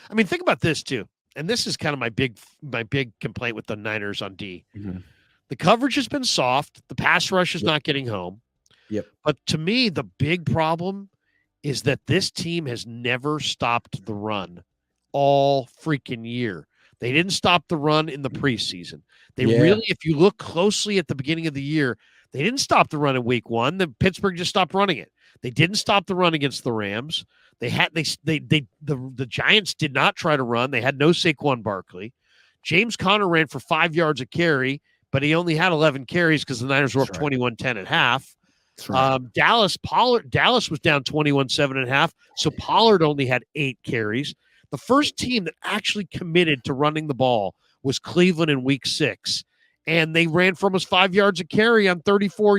I mean, think about this too. And this is kind of my big complaint with the Niners on D. Mm-hmm. The coverage has been soft. The pass rush is not getting home. Yep. But to me, the big problem is that this team has never stopped the run all freaking year. They didn't stop the run in the preseason. They really, if you look closely at the beginning of the year, they didn't stop the run in week 1. The Pittsburgh just stopped running it. They didn't stop the run against the Rams. The Giants did not try to run. They had no Saquon Barkley. James Conner ran for 5 yards a carry, but he only had 11 carries because the Niners were up 21-10 at half. Right. Dallas was down 21-7 at half, so Pollard only had 8 carries. The first team that actually committed to running the ball was Cleveland in week 6, and they ran for almost 5 yards a carry on 34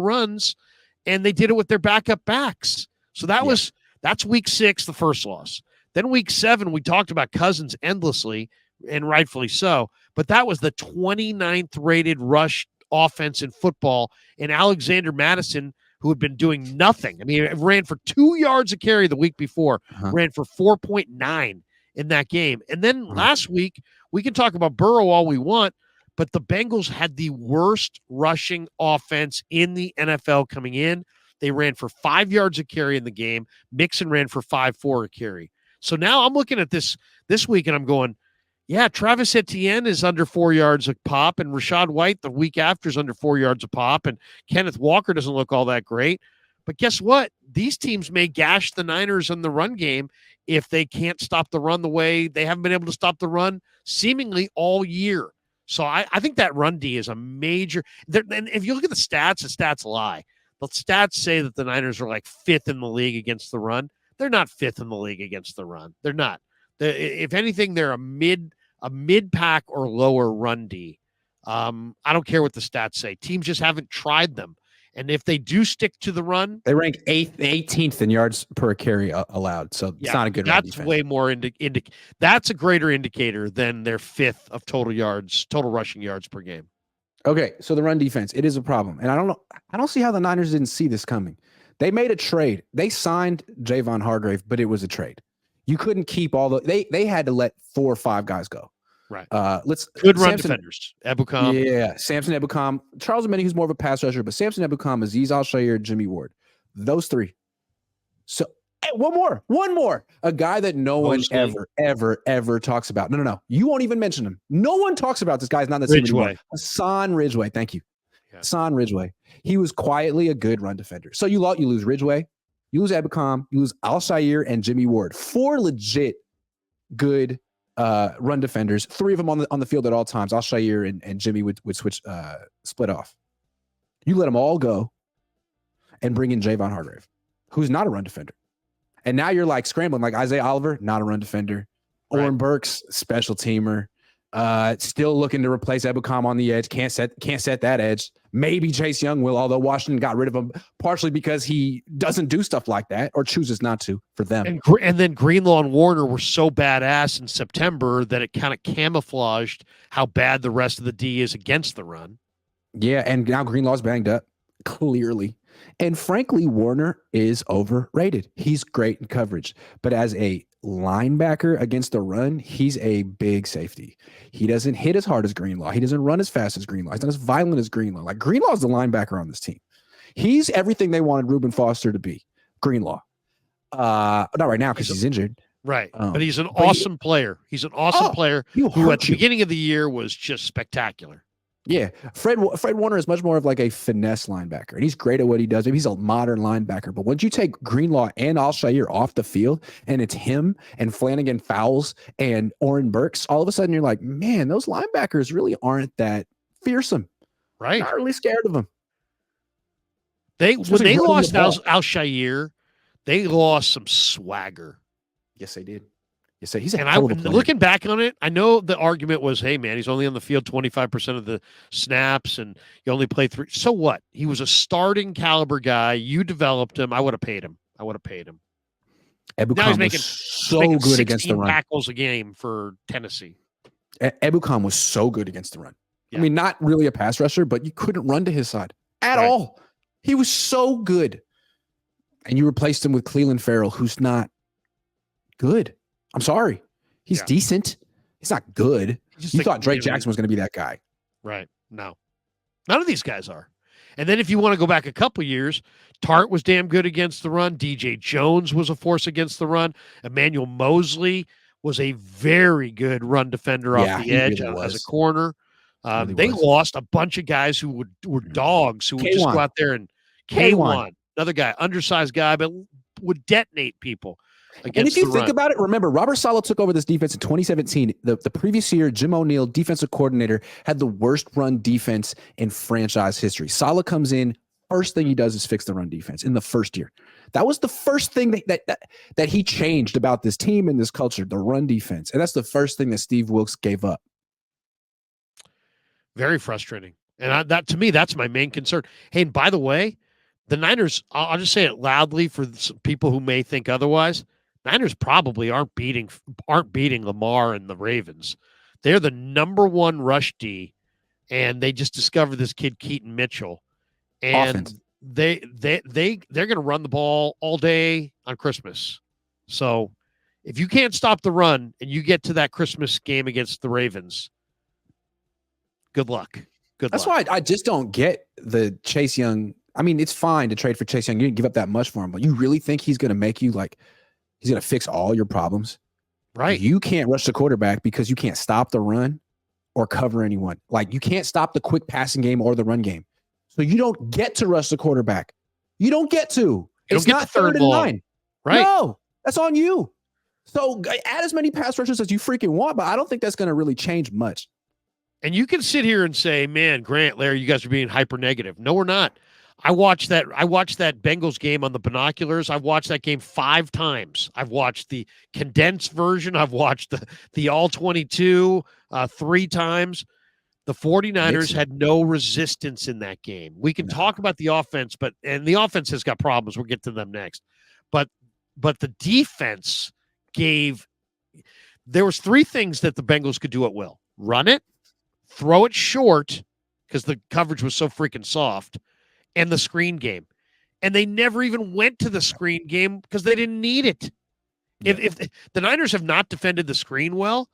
runs, and they did it with their backup backs. So that's week 6, the first loss. Then week 7, we talked about Cousins endlessly, and rightfully so, but that was the 29th rated rush offense in football, and Alexander Madison, who had been doing nothing. I mean, it ran for 2 yards a carry the week before, ran for 4.9 in that game. And then last week, we can talk about Burrow all we want, but the Bengals had the worst rushing offense in the NFL coming in. They ran for 5 yards a carry in the game. Mixon ran for 5.4 a carry. So now I'm looking at this week, and I'm going, yeah, Travis Etienne is under 4 yards a pop, and Rachaad White the week after is under 4 yards a pop, and Kenneth Walker doesn't look all that great. But guess what? These teams may gash the Niners in the run game if they can't stop the run the way they haven't been able to stop the run seemingly all year. So I think that run D is a major – and if you look at the stats lie. The stats say that the Niners are like 5th in the league against the run. They're not 5th in the league against the run. They're not. If anything, they're a mid-pack or lower run D. I don't care what the stats say. Teams just haven't tried them. And if they do stick to the run, they rank 18th in yards per carry allowed. So it's not a good run defense. That's way more that's a greater indicator than their 5th of total rushing yards per game. Okay, so the run defense, it is a problem. And I don't see how the Niners didn't see this coming. They made a trade. They signed Javon Hargrave, but it was a trade. You couldn't keep they had to let 4 or 5 guys go. Right. Good run defenders. Ebukam. Yeah. Samson Ebukam. Charles Omeni, who's more of a pass rusher, but Samson Ebukam, Azeez Al-Shaair, Jimmy Ward. Those 3. So one more. A guy that no one ever talks about. No. You won't even mention him. No one talks about this guy's not the team anymore. Hassan Ridgeway. Thank you. Yeah. Hassan Ridgeway. He was quietly a good run defender. So you lose Ridgeway, you lose Ebukam, you lose Al-Shaair and Jimmy Ward. 4 legit good run defenders. 3 of them on the field at all times. Al-Shaair and Jimmy would split off. You let them all go and bring in Javon Hargrave, who's not a run defender. And now you're like scrambling, like Isaiah Oliver, not a run defender. Right. Oren Burks, special teamer. Still looking to replace Ebukam on the edge. Can't set that edge. Maybe Chase Young will, although Washington got rid of him partially because he doesn't do stuff like that or chooses not to for them. And then Greenlaw and Warner were so badass in September that it kind of camouflaged how bad the rest of the D is against the run. Yeah, and now Greenlaw's banged up, clearly. And frankly, Warner is overrated. He's great in coverage, but as a linebacker against the run, he's a big safety. He doesn't hit as hard as Greenlaw. He doesn't run as fast as Greenlaw. He's not as violent as Greenlaw. Like Greenlaw's the linebacker on this team. He's everything they wanted Reuben Foster to be. Greenlaw. Not right now because he's injured. Right. But he's an awesome player. He's an awesome player who at the beginning of the year was just spectacular. Yeah, Fred Warner is much more of like a finesse linebacker, and he's great at what he does. He's a modern linebacker, but once you take Greenlaw and Al-Shaair off the field, and it's him and Flanagan Fowles and Oren Burks, all of a sudden you're like, man, those linebackers really aren't that fearsome. Right? Not really scared of them. When they lost Al-Shaair, they lost some swagger. Yes, they did. He's looking back on it, I know the argument was, hey, man, he's only on the field 25% of the snaps and you only play 3. So what? He was a starting caliber guy. You developed him. I would have paid him. Now he's making so good against the run. Tackles a game for Tennessee. Ebukam was so good against the run. Yeah. I mean, not really a pass rusher, but you couldn't run to his side at all. He was so good. And you replaced him with Cleveland Farrell, who's not good. I'm sorry. He's decent. He's not good. You thought Drake Jackson was going to be that guy. Right. No. None of these guys are. And then if you want to go back a couple years, Tart was damn good against the run. DJ Jones was a force against the run. Emmanuel Mosley was a very good run defender off the edge as a corner. They lost a bunch of guys who were dogs who would just go out there and K1, another guy, undersized guy, but would detonate people. And if you think about it, remember, Robert Saleh took over this defense in 2017. The previous year, Jim O'Neill, defensive coordinator, had the worst run defense in franchise history. Saleh comes in, first thing he does is fix the run defense in the first year. That was the first thing that he changed about this team and this culture, the run defense. And that's the first thing that Steve Wilks gave up. Very frustrating. And that to me, that's my main concern. Hey, and by the way, the Niners, I'll just say it loudly for some people who may think otherwise. Niners probably aren't beating Lamar and the Ravens. They're the number one rush D, and they just discovered this kid Keaton Mitchell, and they're going to run the ball all day on Christmas. So if you can't stop the run and you get to that Christmas game against the Ravens, good luck. That's why I just don't get the Chase Young. I mean, it's fine to trade for Chase Young. You didn't give up that much for him, but you really think he's going to make you like? He's going to fix all your problems. Right. You can't rush the quarterback because you can't stop the run or cover anyone. Like, you can't stop the quick passing game or the run game. So you don't get to rush the quarterback. You don't get to. It's not 3rd and 9. Right. No, that's on you. So add as many pass rushers as you freaking want, but I don't think that's going to really change much. And you can sit here and say, man, Grant, Larry, you guys are being hyper negative. No, we're not. I watched that Bengals game on the binoculars. I've watched that game 5 times. I've watched the condensed version. I've watched the all 22 3 times. The 49ers had no resistance in that game. We can talk about the offense, and the offense has got problems. We'll get to them next. But the defense there was 3 things that the Bengals could do at will. Run it, throw it short because the coverage was so freaking soft, and the screen game. And they never even went to the screen game because they didn't need it. Yeah. If the Niners have not defended the screen well,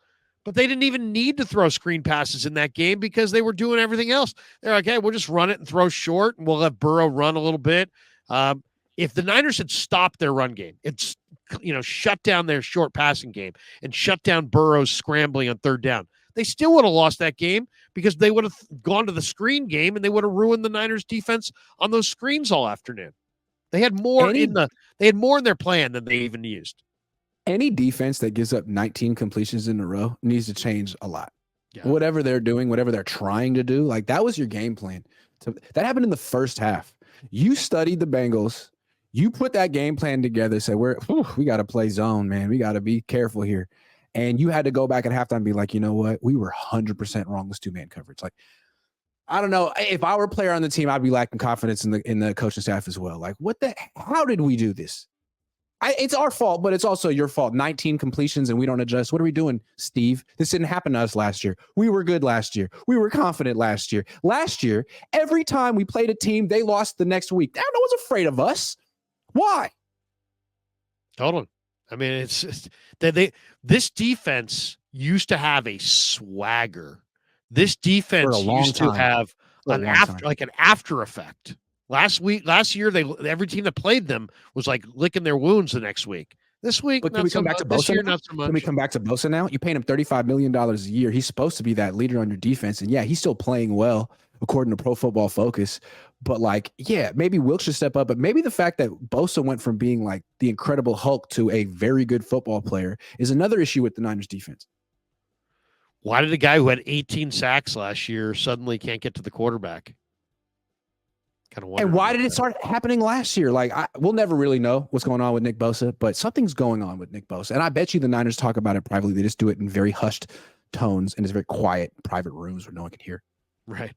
but they didn't even need to throw screen passes in that game because they were doing everything else. They're like, hey, we'll just run it and throw short, and we'll let Burrow run a little bit. If the Niners had stopped their run game, it's shut down their short passing game and shut down Burrow's scrambling on 3rd down, they still would have lost that game because they would have gone to the screen game and they would have ruined the Niners defense on those screens all afternoon. They had more in their plan than they even used. Any defense that gives up 19 completions in a row needs to change a lot. Yeah. Whatever they're doing, whatever they're trying to do, like that was your game plan. That happened in the first half. You studied the Bengals. You put that game plan together, said, we got to play zone, man. We got to be careful here. And you had to go back at halftime and be like, you know what? We were 100% wrong with 2-man coverage. Like, I don't know. If I were a player on the team, I'd be lacking confidence in the coaching staff as well. Like, how did we do this? It's our fault, but it's also your fault. 19 completions and we don't adjust. What are we doing, Steve? This didn't happen to us last year. We were good last year. We were confident last year. Last year, every time we played a team, they lost the next week. No one's afraid of us. Why? Totally. I mean, it's just, this defense used to have a swagger. This defense used to have an after effect. Last year, every team that played them was like licking their wounds the next week. This week, but can we come back to Bosa? Not so much. Can we come back to Bosa now? You paying him $35 million a year. He's supposed to be that leader on your defense, and yeah, he's still playing well according to Pro Football Focus. But maybe Wilks should step up. But maybe the fact that Bosa went from being like the Incredible Hulk to a very good football player is another issue with the Niners defense. Why did a guy who had 18 sacks last year suddenly can't get to the quarterback? And why did it start happening last year? We'll never really know what's going on with Nick Bosa, but something's going on with Nick Bosa. And I bet you the Niners talk about it privately. They just do it in very hushed tones and it's very quiet private rooms where no one can hear. Right.